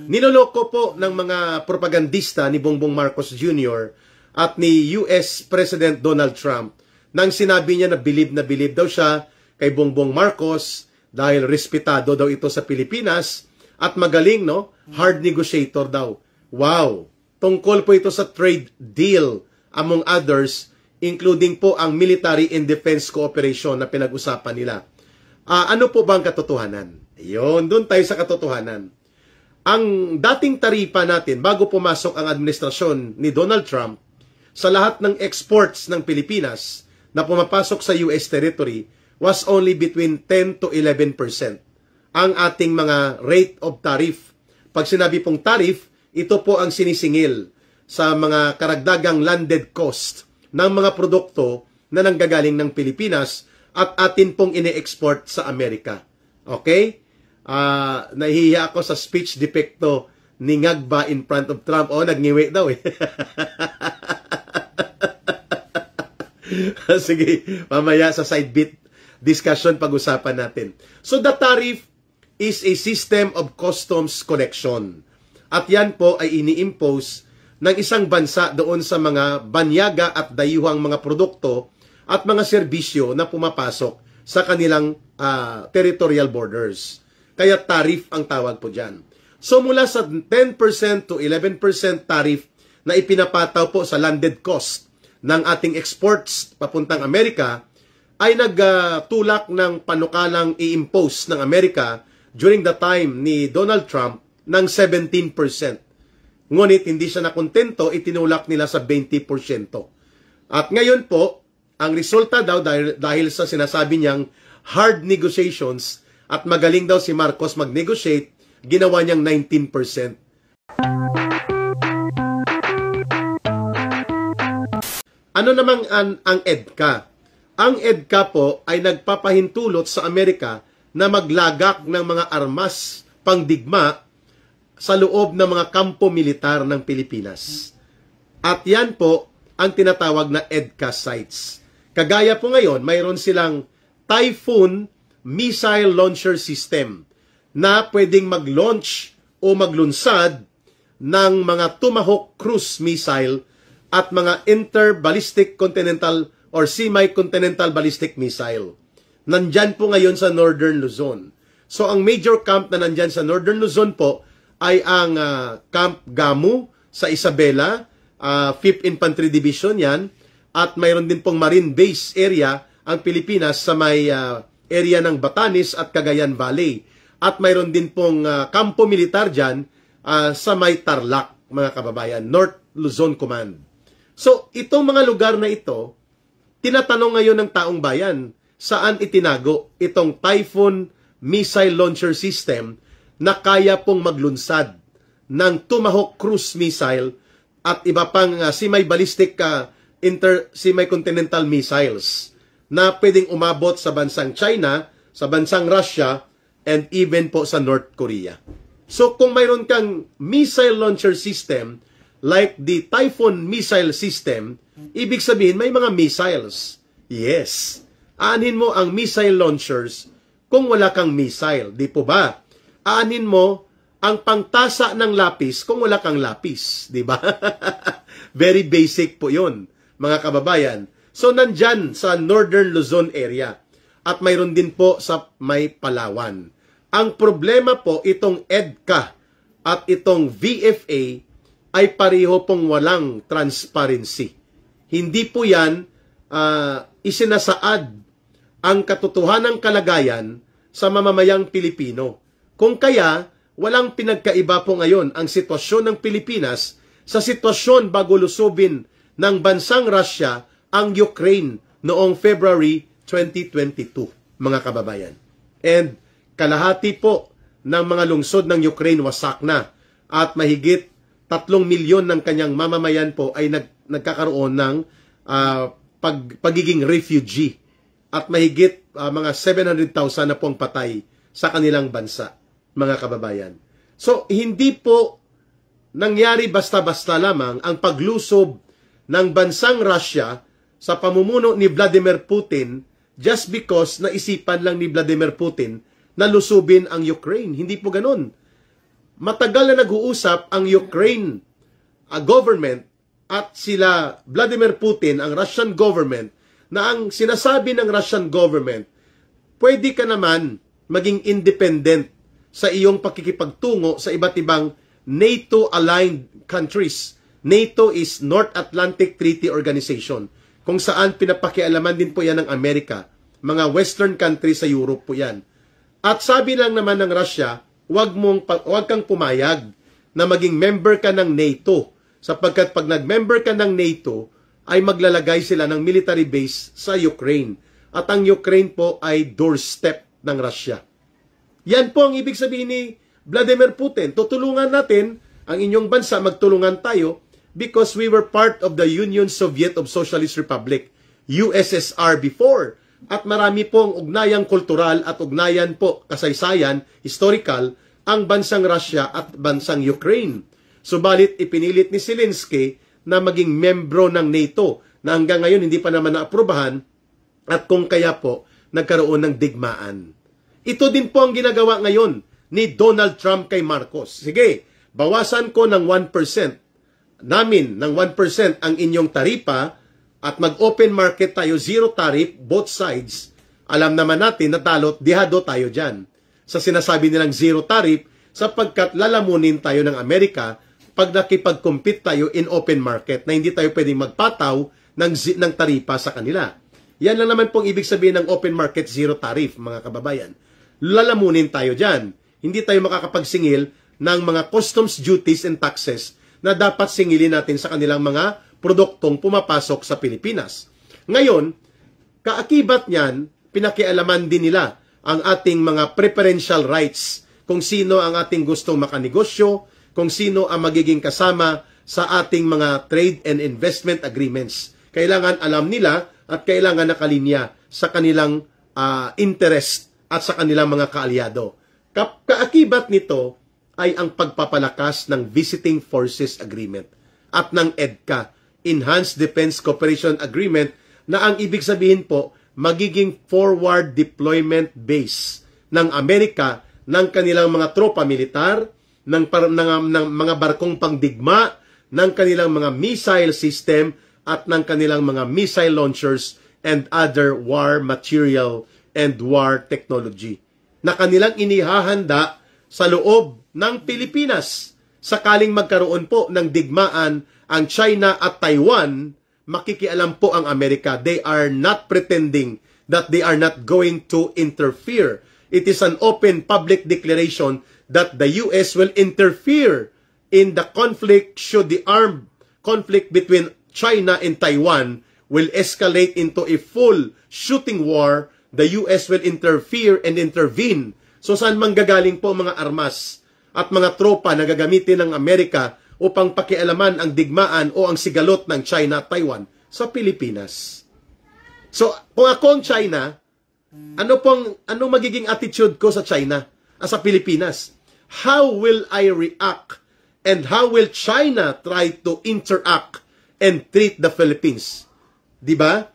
Niloloko po ng mga propagandista ni Bongbong Marcos Jr. at ni US President Donald Trump nang sinabi niya na bilib daw siya kay Bongbong Marcos dahil respetado daw ito sa Pilipinas at magaling, no? Hard negotiator daw. Wow! Tungkol po ito sa trade deal among others, including po ang military and defense cooperation na pinag-usapan nila. Ano po ba ang katotohanan? Ayun, doon tayo sa katotohanan. Ang dating taripa natin bago pumasok ang administrasyon ni Donald Trump sa lahat ng exports ng Pilipinas na pumapasok sa US territory was only between 10 to 11%. Ang ating mga rate of tariff. Pag sinabi pong tariff, ito po ang sinisingil sa mga karagdagang landed cost ng mga produkto na nanggagaling ng Pilipinas at atin pong ine-export sa Amerika. Okay? Nahihiya ako sa speech defecto ni Ngagba in front of Trump. Nagngiwi daw eh. Sige, mamaya sa side bit discussion pag-usapan natin. So the tariff is a system of customs collection. At yan po ay ini-impose ng isang bansa doon sa mga banyaga at dayuhang mga produkto at mga serbisyo na pumapasok sa kanilang territorial borders. Kaya tariff ang tawag po dyan. So mula sa 10% to 11% tariff na ipinapataw po sa landed cost ng ating exports papuntang Amerika, ay nagtulak ng panukalang i-impose ng Amerika during the time ni Donald Trump ng 17%. Ngunit hindi siya nakontento, itinulak nila sa 20%. At ngayon po, ang resulta daw dahil sa sinasabi niyang hard negotiations at magaling daw si Marcos mag-negotiate, ginawa niyang 19%. Ano namang ang EDCA? Ang EDCA po ay nagpapahintulot sa Amerika na maglagak ng mga armas pangdigma sa loob ng mga kampo militar ng Pilipinas. At yan po ang tinatawag na EDCA sites. Kagaya po ngayon, mayroon silang Typhoon missile launcher system na pwedeng mag-launch o maglunsad ng mga Tomahawk cruise missile at mga interballistic continental or semi-continental ballistic missile. Nandyan po ngayon sa Northern Luzon. So ang major camp na nandyan sa Northern Luzon po ay ang Camp Gamu sa Isabela, 5th Infantry Division yan, at mayroon din pong Marine Base area ang Pilipinas sa may area ng Batanes at Cagayan Valley. At mayroon din pong kampo militar dyan sa may Tarlac, mga kababayan, North Luzon Command. So, itong mga lugar na ito, tinatanong ngayon ng taong bayan, saan itinago itong Typhoon missile launcher system na kaya pong maglunsad ng Tomahawk cruise missile at iba pang semi-ballistic semi-continental missiles na pwedeng umabot sa bansang China, sa bansang Russia, and even po sa North Korea. So kung mayroon kang missile launcher system like the Typhoon missile system, ibig sabihin may mga missiles. Yes. Aanin mo ang missile launchers kung wala kang missile. Di po ba? Aanin mo ang pangtasa ng lapis kung wala kang lapis. Di ba? Very basic po yun, mga kababayan. So, nandyan sa Northern Luzon area. At mayroon din po sa may Palawan. Ang problema po, itong EDCA at itong VFA ay pareho pong walang transparency. Hindi po yan isinasaad ang katotohanang kalagayan sa mamamayang Pilipino. Kung kaya, walang pinagkaiba po ngayon ang sitwasyon ng Pilipinas sa sitwasyon bago lusubin ng bansang Russia ang Ukraine noong February 2022, mga kababayan. And kalahati po ng mga lungsod ng Ukraine wasak na at mahigit 3 milyon ng kanyang mamamayan po ay nagkakaroon ng pagiging refugee at mahigit mga 700,000 na pong patay sa kanilang bansa, mga kababayan. So, hindi po nangyari basta-basta lamang ang paglusob ng bansang Russia sa pamumuno ni Vladimir Putin just because naisipan lang ni Vladimir Putin na lusubin ang Ukraine. Hindi po ganun. matagal na nag-uusap ang Ukraine government at sila Vladimir Putin, ang Russian government, na ang sinasabi ng Russian government, pwede ka naman maging independent sa iyong pakikipagtungo sa iba't ibang NATO-aligned countries. NATO is North Atlantic Treaty Organization, kung saan pinapakialaman din po yan ng Amerika. Mga Western countries sa Europe po yan. At sabi lang naman ng Russia, wag kang pumayag na maging member ka ng NATO, sapagkat pag nag-member ka ng NATO, ay maglalagay sila ng military base sa Ukraine. At ang Ukraine po ay doorstep ng Russia. Yan po ang ibig sabihin ni Vladimir Putin. Tutulungan natin ang inyong bansa, magtulungan tayo, because we were part of the Union Soviet of Socialist Republic, USSR before. At marami pong ugnayang kultural at ugnayan po, kasaysayan, historical, ang bansang Russia at bansang Ukraine. Subalit ipinilit ni Zelensky na maging membro ng NATO na hanggang ngayon hindi pa naman naaprubahan at kung kaya po nagkaroon ng digmaan. Ito din po ang ginagawa ngayon ni Donald Trump kay Marcos. Sige, bawasan ko ng 1%, namin ng 1% ang inyong taripa at mag-open market tayo, zero tariff, both sides. Alam naman natin na talo't dihado tayo dyan sa sinasabi nilang zero tariff sapagkat lalamunin tayo ng Amerika pag nakipag-compete tayo in open market na hindi tayo pwedeng magpataw ng taripa sa kanila. Yan lang naman pong ibig sabihin ng open market zero tariff, mga kababayan. Lalamunin tayo dyan. Hindi tayo makakapagsingil ng mga customs duties and taxes na dapat singilin natin sa kanilang mga produktong pumapasok sa Pilipinas. Ngayon, kaakibat niyan, pinakialaman din nila ang ating mga preferential rights, kung sino ang ating gustong makanegosyo, kung sino ang magiging kasama sa ating mga trade and investment agreements. Kailangan alam nila at kailangan nakalinya sa kanilang interest at sa kanilang mga kaalyado. Kaakibat nito ay ang pagpapalakas ng Visiting Forces Agreement at ng EDCA, Enhanced Defense Cooperation Agreement, na ang ibig sabihin po, magiging forward deployment base ng Amerika ng kanilang mga tropa militar, ng mga barkong pangdigma, ng kanilang mga missile system, at ng kanilang mga missile launchers and other war material and war technology na kanilang inihahanda sa loob ng Pilipinas. Sakaling magkaroon po ng digmaan ang China at Taiwan, makikialam po ang Amerika. They are not pretending that they are not going to interfere. It is an open public declaration that the U.S. will interfere in the conflict should the armed conflict between China and Taiwan will escalate into a full shooting war. The U.S. will interfere and intervene. So saan manggagaling po mga armas at mga tropa na gagamitin ng Amerika upang pakialaman ang digmaan o ang sigalot ng China at Taiwan? Sa Pilipinas. So kung ako ang China, ano magiging attitude ko sa China sa Pilipinas? How will I react and how will China try to interact and treat the Philippines? Diba?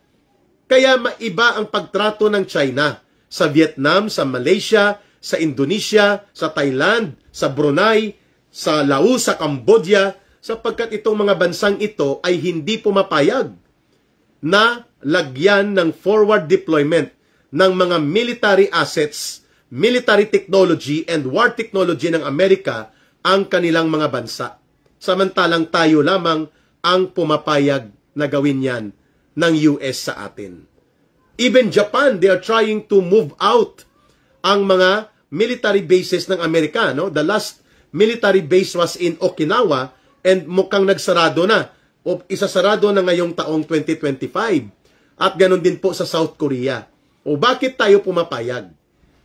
Kaya maiba ang pagtrato ng China sa Vietnam, sa Malaysia, sa Indonesia, sa Thailand, sa Brunei, sa Laos, sa Cambodia, sapagkat itong mga bansang ito ay hindi pumapayag na lagyan ng forward deployment ng mga military assets, military technology, and war technology ng Amerika ang kanilang mga bansa. Samantalang tayo lamang ang pumapayag na gawin yan ng US sa atin. Even Japan, they are trying to move out ang mga military bases ng Amerika. No? The last military base was in Okinawa and mukhang nagsarado na o isasarado na ngayong taong 2025. At ganun din po sa South Korea. O bakit tayo pumapayag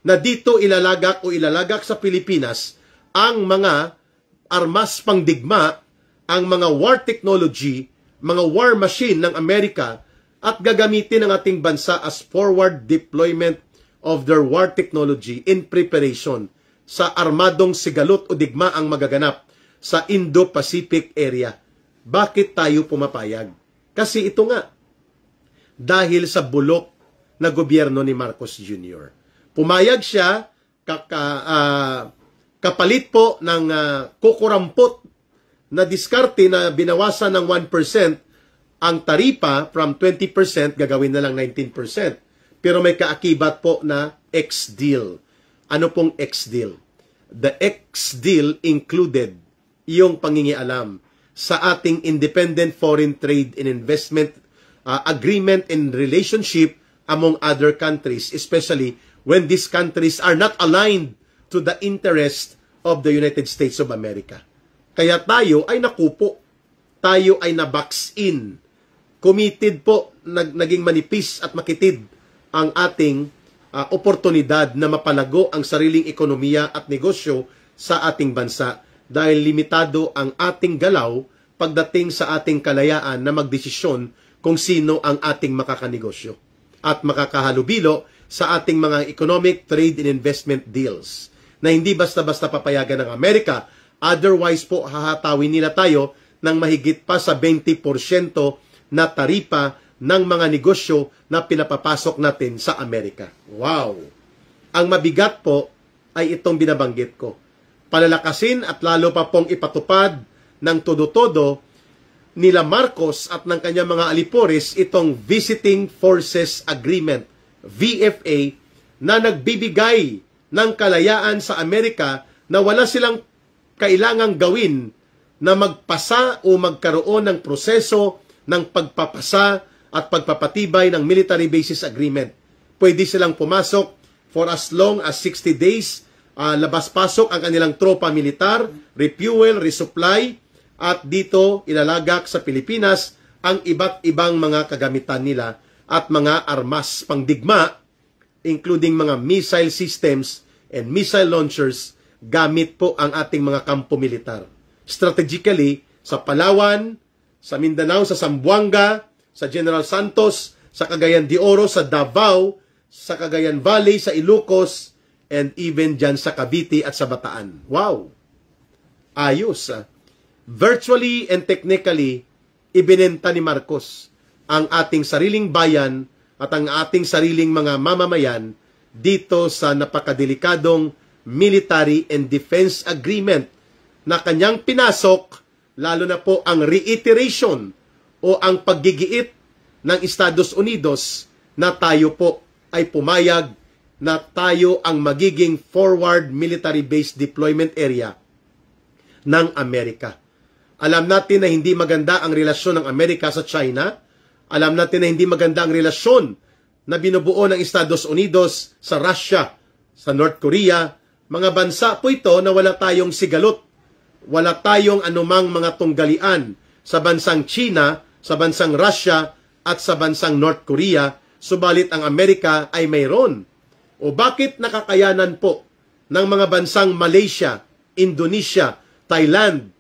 na dito ilalagak sa Pilipinas ang mga armas pangdigma, ang mga war technology, mga war machine ng Amerika at gagamitin ng ating bansa as forward deployment of their war technology in preparation sa armadong sigalot o digma ang magaganap sa Indo-Pacific area. Bakit tayo pumapayag? Kasi ito nga, dahil sa bulok na gobyerno ni Marcos Jr. Pumayag siya kapalit po ng kukurampot na diskarte na binawasan ng 1%, ang taripa from 20% gagawin na lang 19%. Pero may kaakibat po na X-deal. Ano pong X-deal? The X-deal included yung pangingialam sa ating Independent Foreign Trade and Investment Agreement and relationship among other countries, especially when these countries are not aligned to the interest of the United States of America. Kaya tayo ay nakupo. Tayo ay na-box in. Committed po, naging manipis at makitid ang ating oportunidad na mapalago ang sariling ekonomiya at negosyo sa ating bansa dahil limitado ang ating galaw pagdating sa ating kalayaan na magdesisyon kung sino ang ating makakanegosyo at makakahalubilo sa ating mga economic, trade, and investment deals na hindi basta-basta papayagan ng Amerika. Otherwise po, hahatawin nila tayo ng mahigit pa sa 20% na taripa ng mga negosyo na pinapapasok natin sa Amerika. Wow! Ang mabigat po ay itong binabanggit ko. Palalakasin at lalo pa pong ipatupad ng todo-todo nila Marcos at ng kanyang mga alipores itong Visiting Forces Agreement, VFA, na nagbibigay ng kalayaan sa Amerika na wala silang kailangang gawin na magpasa o magkaroon ng proseso ng pagpapasa at pagpapatibay ng military basis agreement. Pwede silang pumasok for as long as 60 days, labas-pasok ang kanilang tropa militar, refuel, resupply, at dito ilalagak sa Pilipinas ang iba't ibang mga kagamitan nila at mga armas pangdigma, including mga missile systems and missile launchers, gamit po ang ating mga kampo militar. Strategically, sa Palawan, sa Mindanao, sa Zamboanga, sa General Santos, sa Cagayan de Oro, sa Davao, sa Cagayan Valley, sa Ilocos, and even dyan sa Cavite at sa Bataan. Wow! Ayos. Virtually and technically, ibinenta ni Marcos ang ating sariling bayan at ang ating sariling mga mamamayan dito sa napakadelikadong Military and Defense Agreement na kanyang pinasok, lalo na po ang reiteration o ang paggigiit ng Estados Unidos na tayo po ay pumayag na tayo ang magiging forward military base deployment area ng Amerika. Alam natin na hindi maganda ang relasyon ng Amerika sa China. Alam natin na hindi maganda ang relasyon na binubuo ng Estados Unidos sa Russia, sa North Korea. Mga bansa po ito na wala tayong sigalot. Wala tayong anumang mga tunggalian sa bansang China, sa bansang Russia, at sa bansang North Korea. Subalit ang Amerika ay mayroon. O bakit nakakayanan po ng mga bansang Malaysia, Indonesia, Thailand,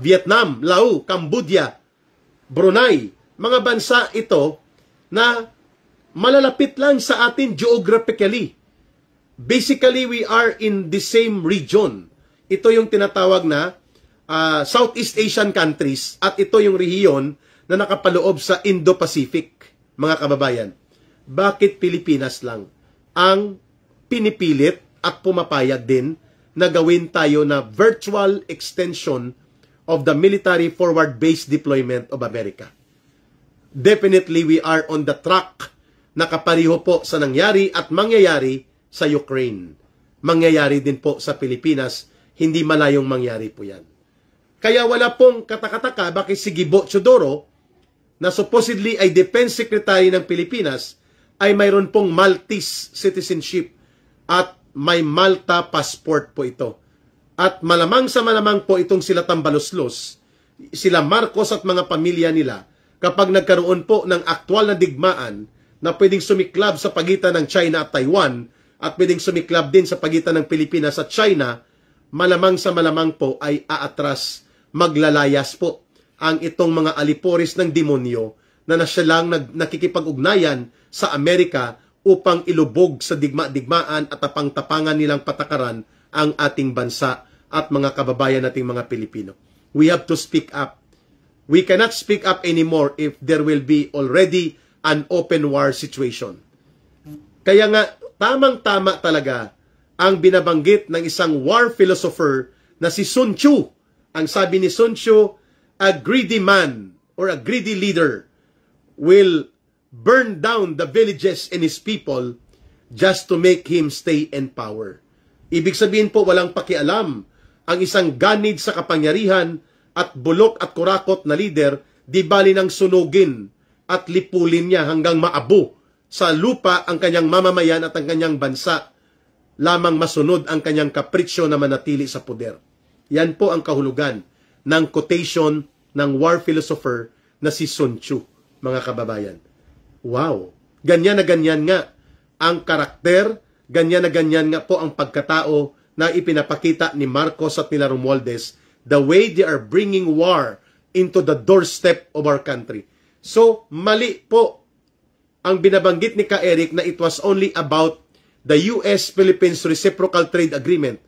Vietnam, Laos, Cambodia, Brunei, mga bansa ito na malalapit lang sa atin geographically. Basically, we are in the same region. Ito yung tinatawag na Southeast Asian countries at ito yung rehiyon na nakapaloob sa Indo-Pacific, mga kababayan. Bakit Pilipinas lang ang pinipilit at pumapayag din na gawin tayo na virtual extension of the military forward base deployment of America? Definitely, we are on the track na kapariho po sa nangyari at mangyayari sa Ukraine. Mangyayari din po sa Pilipinas, hindi malayong mangyari po yan. Kaya wala pong katakataka bakit si Gibo Teodoro, na supposedly ay Defense Secretary ng Pilipinas, ay mayroon pong Maltese citizenship at may Malta passport po ito. At malamang sa malamang po itong sila Tambaloslos, sila Marcos at mga pamilya nila, kapag nagkaroon po ng aktwal na digmaan na pwedeng sumiklab sa pagitan ng China at Taiwan at pwedeng sumiklab din sa pagitan ng Pilipinas at China, malamang sa malamang po ay aatras, maglalayas po ang itong mga alipores ng demonyo na nasya lang nakikipag-ugnayan sa Amerika upang ilubog sa digma-digmaan at tapang-tapangan nilang patakaran ang ating bansa at mga kababayan nating mga Pilipino. We have to speak up. We cannot speak up anymore if there will be already an open war situation. Kaya nga, tamang-tama talaga ang binabanggit ng isang war philosopher na si Sun Tzu. Ang sabi ni Sun Tzu, a greedy man or a greedy leader will burn down the villages and his people just to make him stay in power. Ibig sabihin po, walang pakialam ang isang ganid sa kapangyarihan at bulok at kurakot na leader, di bali nang sunugin at lipulin niya hanggang maabo sa lupa ang kanyang mamamayan at ang kanyang bansa, lamang masunod ang kanyang kapritsyo na manatili sa poder. Yan po ang kahulugan ng quotation ng war philosopher na si Sun Tzu, mga kababayan. Wow! Ganyan na ganyan nga ang karakter, ganyan na ganyan nga po ang pagkatao na ipinapakita ni Marcos at nila Romualdez, the way they are bringing war into the doorstep of our country. So, mali po ang binabanggit ni Ka Eric na it was only about the US-Philippines Reciprocal Trade Agreement.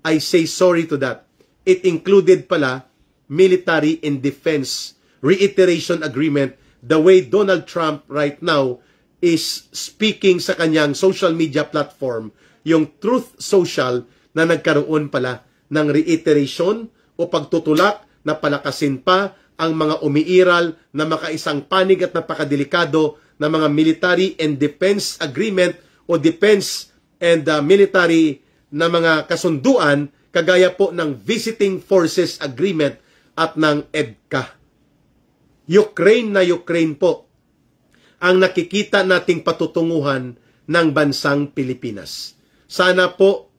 I say sorry to that. It included pala military and defense reiteration agreement, the way Donald Trump right now is speaking sa kanyang social media platform, yung Truth Social, na nagkaroon pala ng reiteration o pagtutulak na palakasin pa ang mga umiiral na makaisang panig at napakadelikado na mga military and defense agreement o defense and military na mga kasunduan kagaya po ng Visiting Forces Agreement at ng EDCA. Ukraine na Ukraine po ang nakikita nating patutunguhan ng bansang Pilipinas. Sana po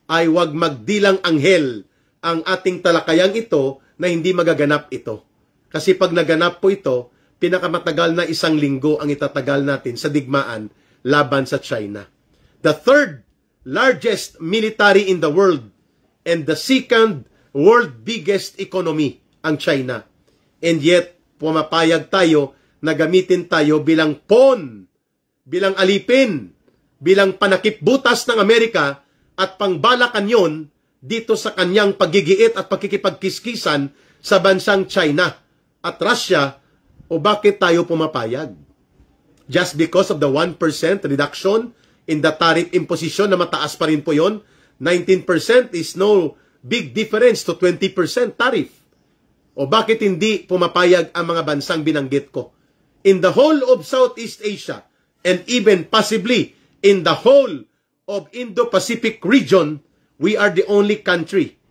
ay wag magdilang anghel ang ating talakayang ito na hindi magaganap ito. Kasi pag naganap po ito, pinakamatagal na 1 linggo ang itatagal natin sa digmaan laban sa China. The third largest military in the world and the second world biggest economy ang China. And yet, pumapayag tayo na gamitin tayo bilang pawn, bilang alipin, bilang panakipbutas ng Amerika at pangbalakan yon dito sa kanyang pagigiit at pagkikipagkiskisan sa bansang China at Russia. O bakit tayo pumapayag? Just because of the 1% reduction in the tariff imposition na mataas pa rin po yon? 19% is no big difference to 20% tariff. O bakit hindi pumapayag ang mga bansang binanggit ko? In the whole of Southeast Asia and even possibly in the whole of Indo-Pacific region, we are the only country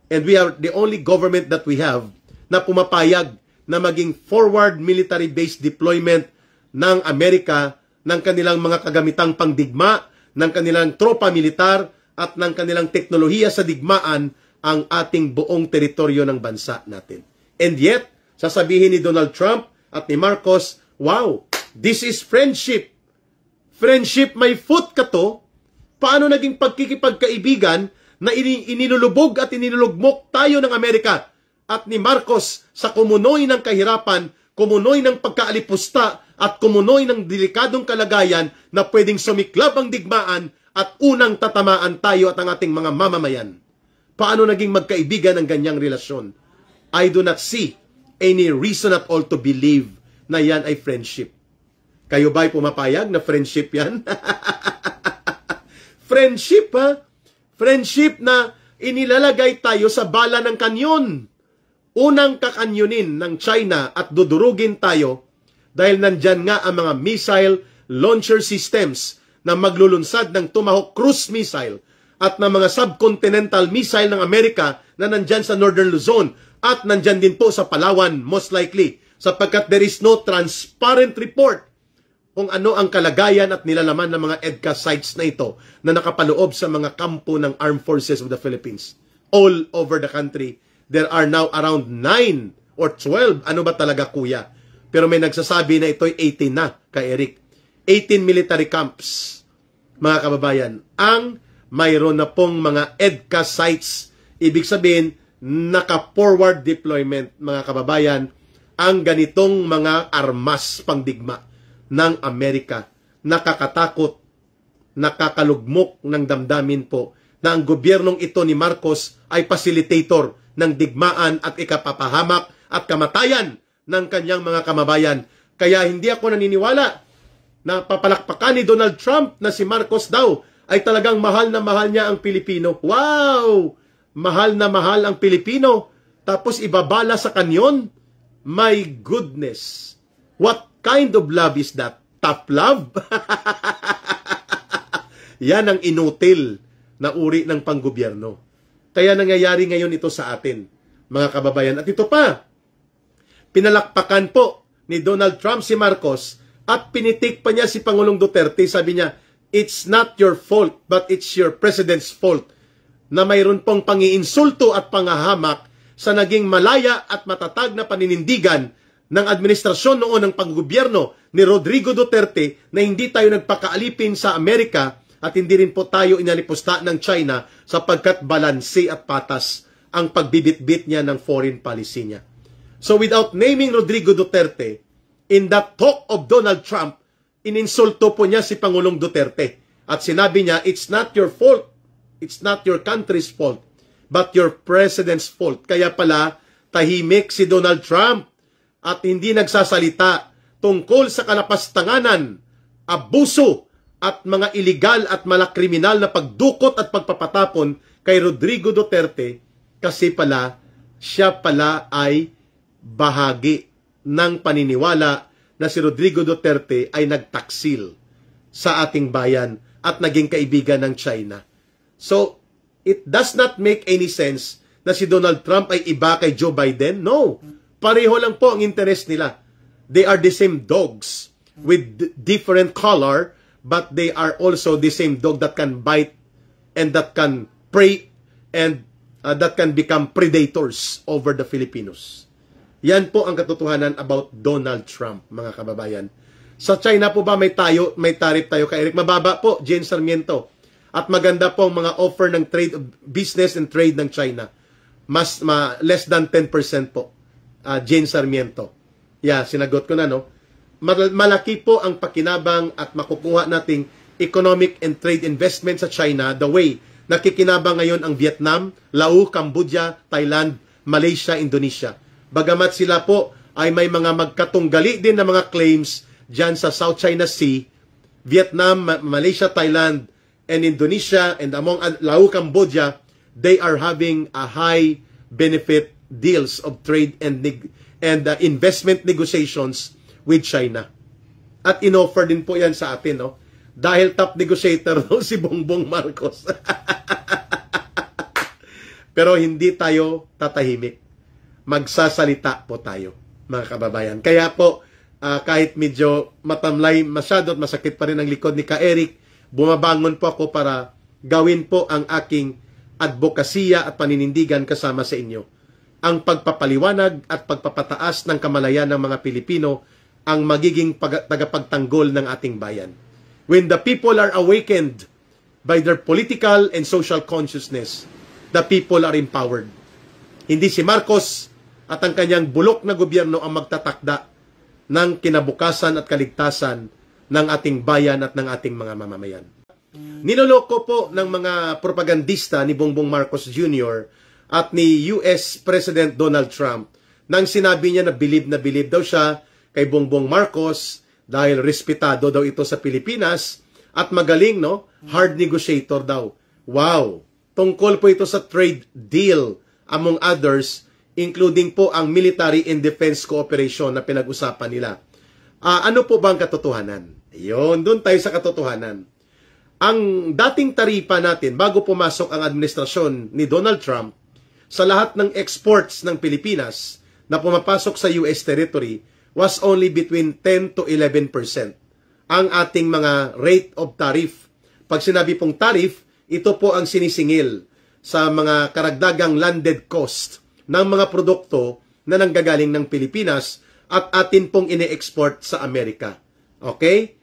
and we are the only government that we have na pumapayag na maging forward military-based deployment ng Amerika ng kanilang mga kagamitang pangdigma, ng kanilang tropa militar at ng kanilang teknolohiya sa digmaan ang ating buong teritoryo ng bansa natin. And yet, sasabihin ni Donald Trump at ni Marcos, wow, this is friendship. Friendship, may foot ka to. Paano naging pagkikipagkaibigan na inilulubog at inilulugmok tayo ng Amerika at ni Marcos sa kumunoy ng kahirapan, kumunoy ng pagkaalipusta at kumunoy ng delikadong kalagayan na pwedeng sumiklab ang digmaan at unang tatamaan tayo at ang ating mga mamamayan. Paano naging magkaibigan ang ganyang relasyon? I do not see any reason at all to believe na yan ay friendship. Kayo ba'y pumapayag na friendship yan? Friendship, ha? Friendship na inilalagay tayo sa bala ng kanyon. Unang kakanyunin ng China at dudurugin tayo dahil nandyan nga ang mga missile launcher systems na maglulunsad ng Tomahawk cruise missile at ng mga subcontinental missile ng Amerika na nandyan sa Northern Luzon at nandyan din po sa Palawan most likely sapagkat there is no transparent report kung ano ang kalagayan at nilalaman ng mga EDCA sites na ito na nakapaloob sa mga kampo ng Armed Forces of the Philippines. All over the country, there are now around 9 or 12. Ano ba talaga, kuya? Pero may nagsasabi na ito'y 18 na, ka Eric. 18 military camps, mga kababayan, ang mayroon na pong mga EDCA sites. Ibig sabihin, naka-forward deployment, mga kababayan, ang ganitong mga armas pangdigma ng Amerika. Nakakatakot, nakakalugmok ng damdamin po na ang gobyernong ito ni Marcos ay facilitator ng digmaan at ikapapahamak at kamatayan ng kanyang mga kamabayan. Kaya hindi ako naniniwala na papalakpakan ni Donald Trump na si Marcos daw ay talagang mahal na mahal niya ang Pilipino. Wow! Mahal na mahal ang Pilipino. Tapos ibabala sa kanyon? My goodness. What kind of love is that? Tough love? Yan ang inutil na uri ng panggobyerno. Kaya nangyayari ngayon ito sa atin, mga kababayan. At ito pa, pinalakpakan po ni Donald Trump si Marcos at pinitik pa niya si Pangulong Duterte. Sabi niya, it's not your fault, but it's your president's fault na mayroon pong pangiinsulto at pangahamak sa naging malaya at matatag na paninindigan ng administrasyon noon ng panggobyerno ni Rodrigo Duterte na hindi tayo nagpakaalipin sa Amerika at hindi rin po tayo inalipusta ng China sapagkat balanse at patas ang pagbibitbit niya ng foreign policy niya. So without naming Rodrigo Duterte, in that talk of Donald Trump, ininsulto po niya si Pangulong Duterte. At sinabi niya, it's not your fault, it's not your country's fault, but your president's fault. Kaya pala, tahimik si Donald Trump at hindi nagsasalita tungkol sa kalapastanganan, abuso, at mga iligal at malakriminal na pagdukot at pagpapatapon kay Rodrigo Duterte kasi pala, siya pala ay bahagi ng paniniwala na si Rodrigo Duterte ay nagtaksil sa ating bayan at naging kaibigan ng China. So, it does not make any sense na si Donald Trump ay iba kay Joe Biden. No. Pareho lang po ang interest nila. They are the same dogs with different color, but they are also the same dog that can bite and that can prey and that can become predators over the Filipinos. Yan po ang katotohanan about Donald Trump, mga kababayan. Sa China po ba may tarif tayo kay Eric? Mababa po, Jen Sarmiento. At maganda po ang mga offer ng trade, business and trade ng China. Less than 10% po, Jen Sarmiento. Yeah, sinagot ko na, no? Malaki po ang pakinabang at makukuha nating economic and trade investment sa China the way nakikinabang ngayon ang Vietnam, Laos, Cambodia, Thailand, Malaysia, Indonesia. Bagamat sila po ay may mga magkatunggali din na mga claims dyan sa South China Sea, Vietnam, Malaysia, Thailand, and Indonesia, and among Laos, Cambodia, they are having a high benefit deals of trade and investment negotiations with China. At inoffer din po yan sa atin, no? Dahil top negotiator no, si Bongbong Marcos. Pero hindi tayo tatahimik. Magsasalita po tayo, mga kababayan. Kaya po, kahit medyo matamlay masyado at masakit pa rin ang likod ni Ka Eric, bumabangon po ako para gawin po ang aking advokasya at paninindigan kasama sa inyo. Ang pagpapaliwanag at pagpapataas ng kamalayan ng mga Pilipino ang magiging tagapagtanggol ng ating bayan. When the people are awakened by their political and social consciousness, the people are empowered. Hindi si Marcos at ang kanyang bulok na gobyerno ang magtatakda ng kinabukasan at kaligtasan ng ating bayan at ng ating mga mamamayan. Niloloko po ng mga propagandista ni Bongbong Marcos Jr. at ni US President Donald Trump nang sinabi niya na bilib daw siya kay Bongbong Marcos dahil respetado daw ito sa Pilipinas at magaling, no? Hard negotiator daw. Wow! Tungkol po ito sa trade deal among others, including po ang military and defense cooperation na pinag-usapan nila. Ano po ba ang katotohanan? Ayun, doon tayo sa katotohanan. Ang dating taripa natin bago pumasok ang administrasyon ni Donald Trump sa lahat ng exports ng Pilipinas na pumapasok sa US territory was only between 10 to 11%. Ang ating mga rate of tariff. Pag sinabi pong tariff, ito po ang sinisingil sa mga karagdagang landed cost ng mga produkto na nanggagaling ng Pilipinas at atin pong ine-export sa Amerika. Okay?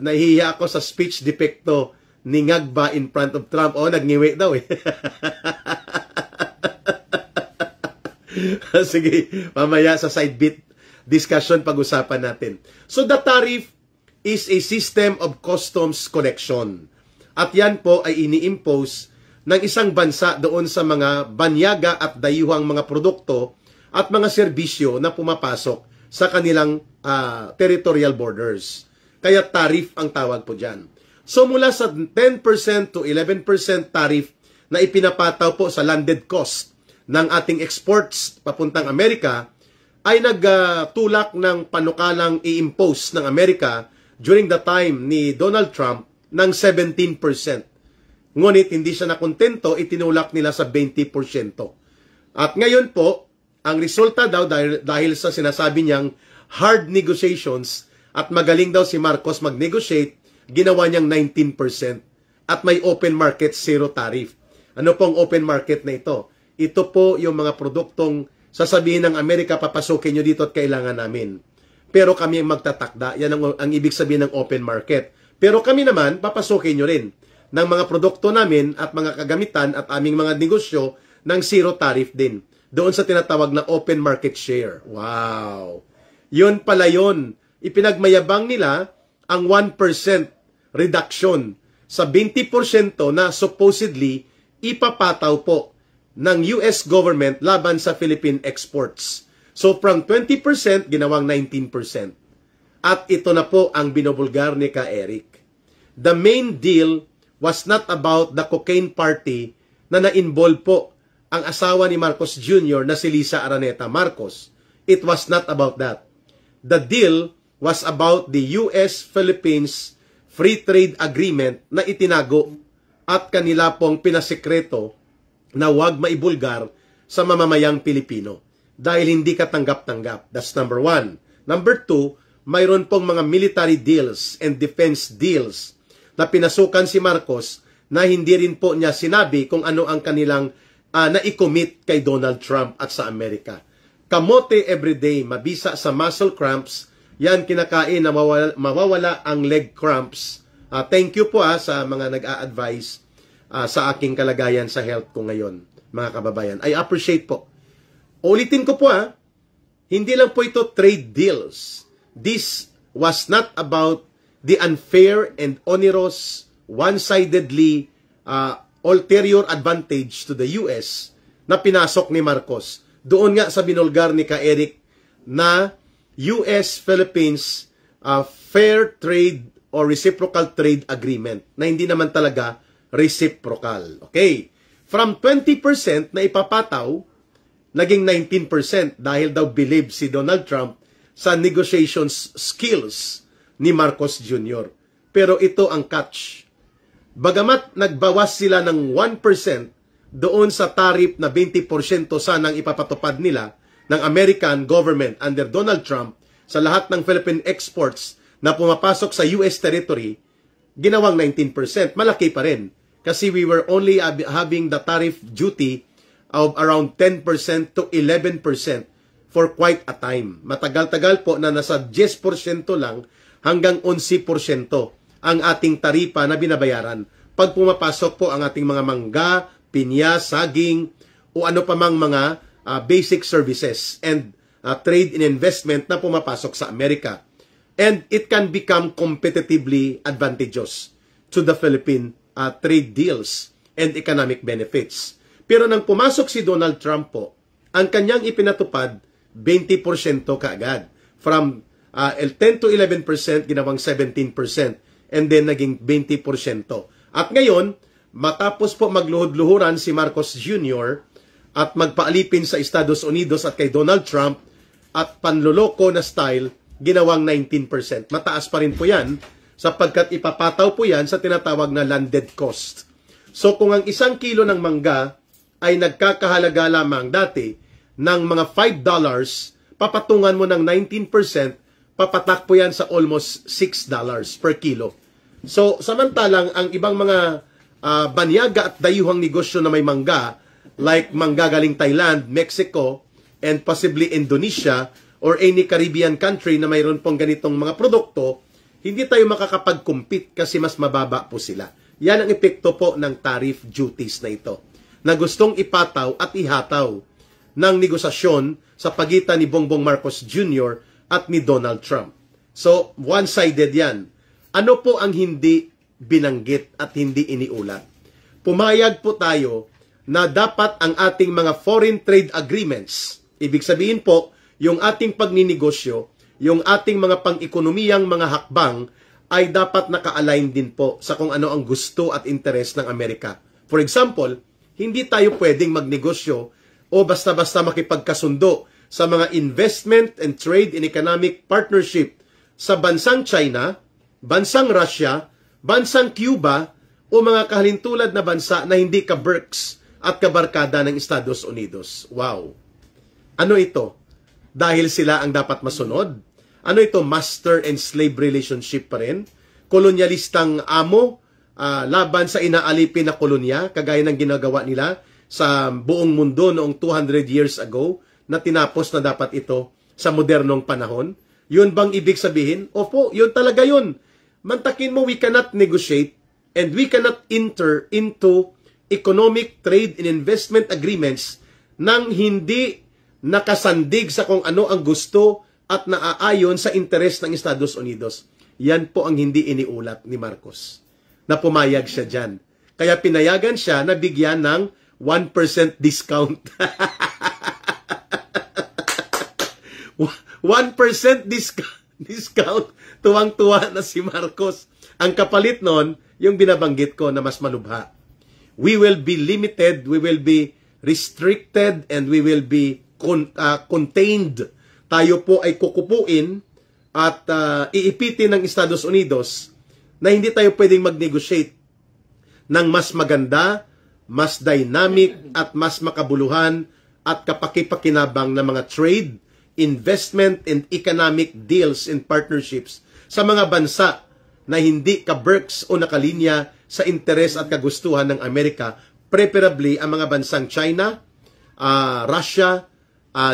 Nahihiya ako sa speech defecto ni Ngagba in front of Trump. Nagngiwi daw eh. Sige, mamaya sa side bit discussion pag-usapan natin. So the tariff is a system of customs collection. At yan po ay ini-impose ng isang bansa doon sa mga banyaga at dayuhang mga produkto at mga serbisyo na pumapasok sa kanilang territorial borders. Kaya tariff ang tawag po dyan. So mula sa 10% to 11% tariff na ipinapataw po sa landed cost ng ating exports papuntang Amerika, ay nagtulak ng panukalang i-impose ng Amerika during the time ni Donald Trump ng 17%. Ngunit hindi siya nakontento, itinulak nila sa 20%. At ngayon po, ang resulta daw dahil sa sinasabi niyang hard negotiations at magaling daw si Marcos mag-negotiate, ginawa niyang 19% at may open market zero tariff. Ano pong open market na ito? Ito po yung mga produktong sasabihin ng Amerika, papasukin nyo dito at kailangan namin. Pero kami ang magtatakda. Yan ang ibig sabihin ng open market. Pero kami naman, papasukin nyo rin ng mga produkto namin at mga kagamitan at aming mga negosyo ng zero tariff din. Doon sa tinatawag na open market share. Wow! Yun pala yun. Ipinagmayabang nila ang 1% reduction sa 20% na supposedly ipapataw po ng US government laban sa Philippine exports. So from 20%, ginawang 19%. At ito na po ang binubulgar ni Ka Eric. The main deal was not about the cocaine party na na-involve po ang asawa ni Marcos Jr. na si Lisa Araneta Marcos. It was not about that. The deal was about the US-Philippines Free Trade Agreement na itinago at kanila pong pinasekreto na huwag maibulgar sa mamamayang Pilipino dahil hindi katanggap-tanggap. That's number 1. Number 2, mayroon pong mga military deals and defense deals na pinasukan si Marcos na hindi rin po niya sinabi kung ano ang kanilang na-commit kay Donald Trump at sa Amerika. Kamote everyday, mabisa sa muscle cramps, yan kinakain na mawawala ang leg cramps. Thank you po sa mga nag-a-advise sa aking kalagayan sa health ko ngayon, mga kababayan. I appreciate po. Ulitin ko po hindi lang po ito trade deals. This was not about the unfair and onerous, one-sidedly ulterior advantage to the US na pinasok ni Marcos. Doon nga sa binulgar ni Ka Eric na US-Philippines fair trade or reciprocal trade agreement na hindi naman talaga reciprocal. Okay. From 20% na ipapataw, naging 19% dahil daw believe si Donald Trump sa negotiations skills ni Marcos Jr. Pero ito ang catch. Bagamat nagbawas sila ng 1% doon sa tariff na 20% sanang ipapatupad nila ng American government under Donald Trump sa lahat ng Philippine exports na pumapasok sa US territory, ginawang 19%. Malaki pa rin. Kasi we were only having the tariff duty of around 10% to 11% for quite a time. Matagal-tagal po na nasa 10% lang hanggang 11% ang ating taripa na binabayaran. Pag pumapasok po ang ating mga mangga, pinya, saging, o ano pa mang mga basic services and trade and investment na pumapasok sa Amerika. And it can become competitively advantageous to the Philippine trade deals and economic benefits. Pero nang pumasok si Donald Trump po, ang kanyang ipinatupad, 20% kaagad. From 10 to 11%, ginawang 17%. And then naging 20%. At ngayon, matapos po magluhod-luhuran si Marcos Jr. at magpaalipin sa Estados Unidos at kay Donald Trump at panloloko na style, ginawang 19%. Mataas pa rin po yan sapagkat ipapataw po yan sa tinatawag na landed cost. So kung ang 1 kilo ng mangga ay nagkakahalaga lamang dati ng mga $5, papatungan mo ng 19%, papatak po yan sa almost $6 per kilo. So samantalang ang ibang mga banyaga at dayuhang negosyo na may mangga, like mangga galing Thailand, Mexico, and possibly Indonesia, or any Caribbean country na mayroon pong ganitong mga produkto, hindi tayo makakapag-compete kasi mas mababa po sila. Yan ang epekto po ng tariff duties na ito, na gustong ipataw at ihataw ng negosasyon sa pagitan ni Bongbong Marcos Jr. at ni Donald Trump. So, one-sided yan. Ano po ang hindi binanggit at hindi iniulat? Pumayag po tayo na dapat ang ating mga foreign trade agreements, ibig sabihin po, yung ating pagninegosyo, yung ating mga pang-ekonomiyang mga hakbang ay dapat naka-align din po sa kung ano ang gusto at interes ng Amerika. For example, hindi tayo pwedeng magnegosyo o basta-basta makipagkasundo sa mga investment and trade and economic partnership sa bansang China, bansang Russia, bansang Cuba, o mga kahalintulad na bansa na hindi ka-Berks at kabarkada ng Estados Unidos. Wow! Ano ito? Dahil sila ang dapat masunod? Ano ito? Master and slave relationship pa rin? Kolonyalistang amo laban sa inaalipin na kolonya, kagaya ng ginagawa nila sa buong mundo noong 200 years ago, na tinapos na dapat ito sa modernong panahon? Yun bang ibig sabihin? Opo, yun talaga yun. Mantakin mo, we cannot negotiate and we cannot enter into economic, trade, and investment agreements nang hindi nakasandig sa kung ano ang gusto at naaayon sa interes ng Estados Unidos. Yan po ang hindi iniulat ni Marcos, na pumayag siya dyan. Kaya pinayagan siya na bigyan ng 1% discount. 1% discount. Tuwang-tuwa na si Marcos. Ang kapalit nun, yung binabanggit ko na mas malubha. We will be limited, we will be restricted, and we will be contained. Tayo po ay kukupuin at iipitin ng Estados Unidos na hindi tayo pwedeng mag-negotiate ng mas maganda, mas dynamic, at mas makabuluhan at kapakipakinabang na mga trade, investment, and economic deals and partnerships sa mga bansa na hindi ka-Berks o nakalinya sa interes at kagustuhan ng Amerika, preferably ang mga bansang China, Russia,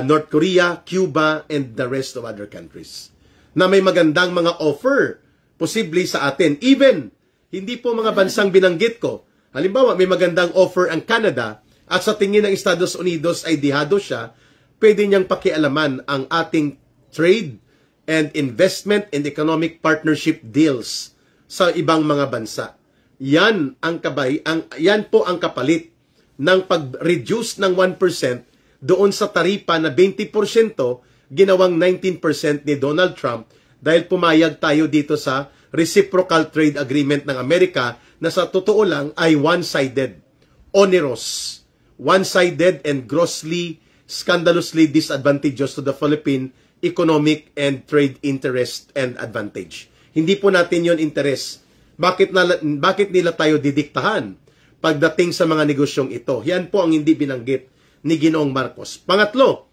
North Korea, Cuba, and the rest of other countries, na may magandang mga offer posibly sa atin. Even, hindi po mga bansang binanggit ko. Halimbawa, may magandang offer ang Canada at sa tingin ng Estados Unidos ay dihado siya, pwede niyang pakialaman ang ating trade and investment and economic partnership deals sa ibang mga bansa. Yan po ang kapalit ng pag-reduce ng 1% doon sa taripa na 20%, ginawang 19% ni Donald Trump dahil pumayag tayo dito sa Reciprocal Trade Agreement ng Amerika na sa totoo lang ay one-sided, onerous, one-sided, and grossly, scandalously disadvantageous to the Philippine economic and trade interest and advantage. Hindi po natin yon interest. Bakit nila tayo didiktahan pagdating sa mga negosyong ito? Yan po ang hindi binanggit ni Ginoong Marcos. Pangatlo,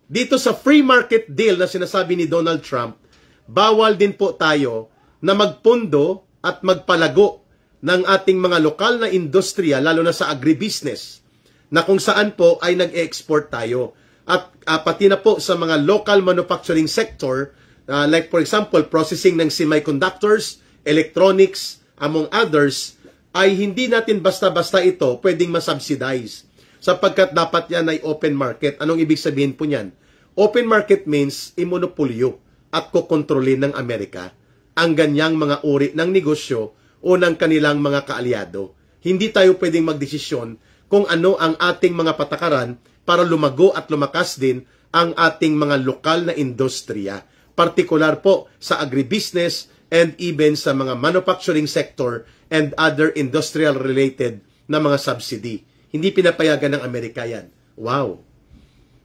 dito sa free market deal na sinasabi ni Donald Trump, bawal din po tayo na magpundo at magpalago ng ating mga lokal na industriya, lalo na sa agribusiness, na kung saan po ay nag-export tayo. At pati na po sa mga local manufacturing sector, like for example, processing ng semiconductors, electronics, among others, ay hindi natin basta-basta ito pwedeng masubsidize. Sapagkat dapat yan ay open market. Anong ibig sabihin po niyan? Open market means imonopolyo at kukontrolin ng Amerika ang ganyang mga uri ng negosyo o ng kanilang mga kaalyado. Hindi tayo pwedeng magdesisyon kung ano ang ating mga patakaran para lumago at lumakas din ang ating mga lokal na industriya. Partikular po sa agribusiness and even sa mga manufacturing sector and other industrial-related na mga subsidy. Hindi pinapayagan ng Amerika yan. Wow!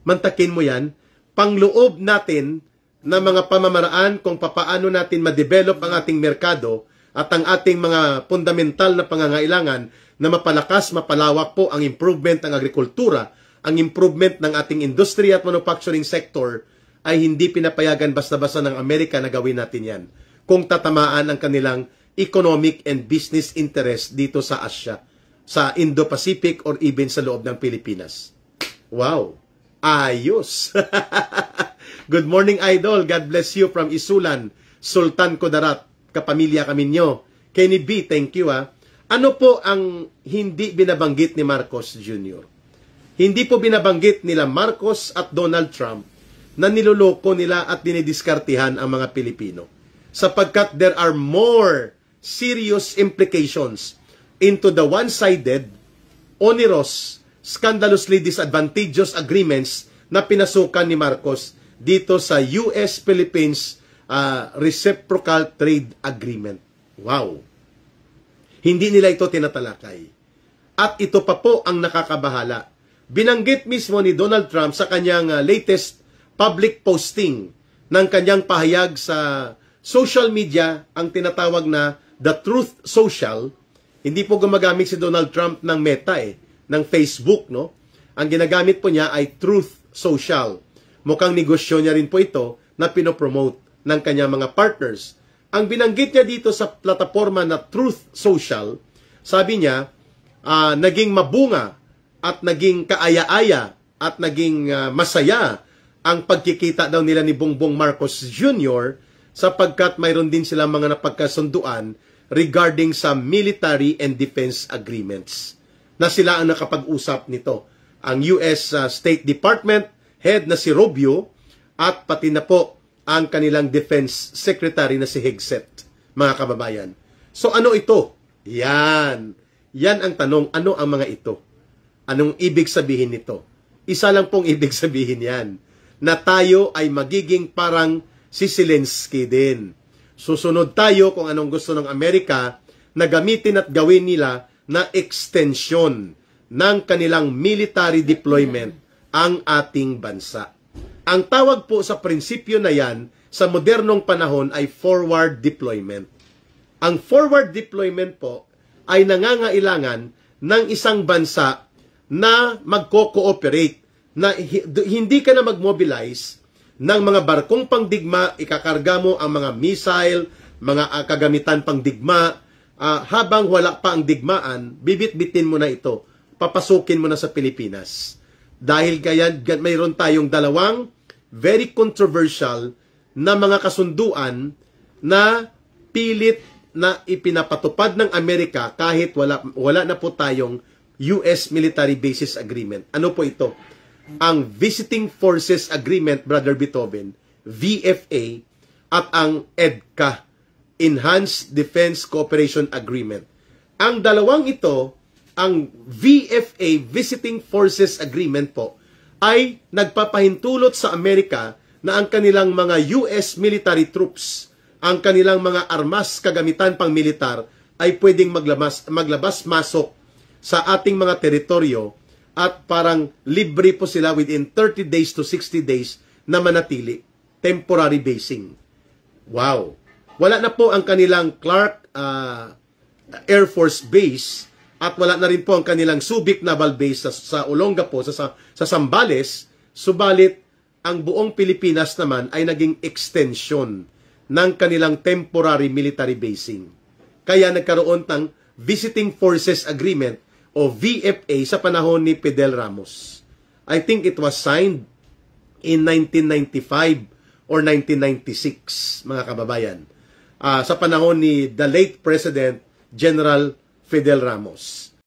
Mantakin mo yan, pangloob natin na mga pamamaraan kung papaano natin ma-develop ang ating merkado at ang ating mga fundamental na pangangailangan na mapalakas, mapalawak po ang improvement ng agrikultura, ang improvement ng ating industry at manufacturing sector, ay hindi pinapayagan basta-basta ng Amerika na gawin natin yan kung tatamaan ang kanilang economic and business interest dito sa Asia, sa Indo-Pacific, or even sa loob ng Pilipinas. Wow! Ayos! Good morning, Idol. God bless you from Isulan, Sultan Kudarat. Kapamilya kami nyo. Kenny B, thank you ha. Ano po ang hindi binabanggit ni Marcos Jr.? Hindi po binabanggit nila Marcos at Donald Trump na niloloko nila at dinidiskartihan ang mga Pilipino. Sapagkat there are more serious implications into the one-sided, onerous, scandalously disadvantageous agreements na pinasukan ni Marcos dito sa US-Philippines Reciprocal Trade Agreement. Wow! Hindi nila ito tinatalakay. At ito pa po ang nakakabahala. Binanggit mismo ni Donald Trump sa kanyang latest public posting ng kanyang pahayag sa social media, ang tinatawag na The Truth Social. Hindi po gumagamit si Donald Trump ng Meta ng Facebook, no? Ang ginagamit po niya ay Truth Social. Mukhang negosyo niya rin po ito na pinopromote ng kanyang mga partners. Ang binanggit niya dito sa plataforma na Truth Social, sabi niya, naging mabunga at naging kaaya-aya at naging masaya ang pagkikita daw nila ni Bongbong Marcos Jr. sapagkat mayroon din silang mga napagkasunduan regarding sa military and defense agreements na sila ang nakapag-usap nito. Ang US State Department head na si Rubio at pati na po ang kanilang Defense Secretary na si Hegseth, mga kababayan. So ano ito? Yan ang tanong, ano ang mga ito? Anong ibig sabihin nito? Isa lang pong ibig sabihin yan, na tayo ay magiging parang si Zelensky din. Susunod tayo kung anong gusto ng Amerika na gamitin at gawin nila na extension ng kanilang military deployment ang ating bansa. Ang tawag po sa prinsipyo na yan sa modernong panahon ay forward deployment. Ang forward deployment po ay nangangailangan ng isang bansa na magko-cooperate, na hindi ka na mag-mobilize ng mga barkong pangdigma, ikakarga mo ang mga missile, mga kagamitan pangdigma, habang wala pa ang digmaan, bibit-bitin mo na ito, papasukin mo na sa Pilipinas. Dahil kaya mayroon tayong dalawang very controversial na mga kasunduan na pilit na ipinapatupad ng Amerika kahit wala na po tayong US Military Bases Agreement. Ano po ito? Ang Visiting Forces Agreement, Brother Beethoven, VFA, at ang EDCA, Enhanced Defense Cooperation Agreement. Ang dalawang ito, ang VFA, Visiting Forces Agreement po, ay nagpapahintulot sa Amerika na ang kanilang mga US military troops, ang kanilang mga armas, kagamitan pang militar, ay pwedeng maglabas-masok sa ating mga teritoryo at parang libre po sila within 30 days to 60 days na manatili. Temporary basing. Wow! Wala na po ang kanilang Clark Air Force Base at wala na rin po ang kanilang Subic Naval Base sa Olongapo, sa Zambales, subalit ang buong Pilipinas naman ay naging extension ng kanilang temporary military basing. Kaya nagkaroon ng Visiting Forces Agreement o VFA sa panahon ni Fidel Ramos. I think it was signed in 1995 or 1996, mga kababayan. Sa panahon ni the late President General Fidel Ramos.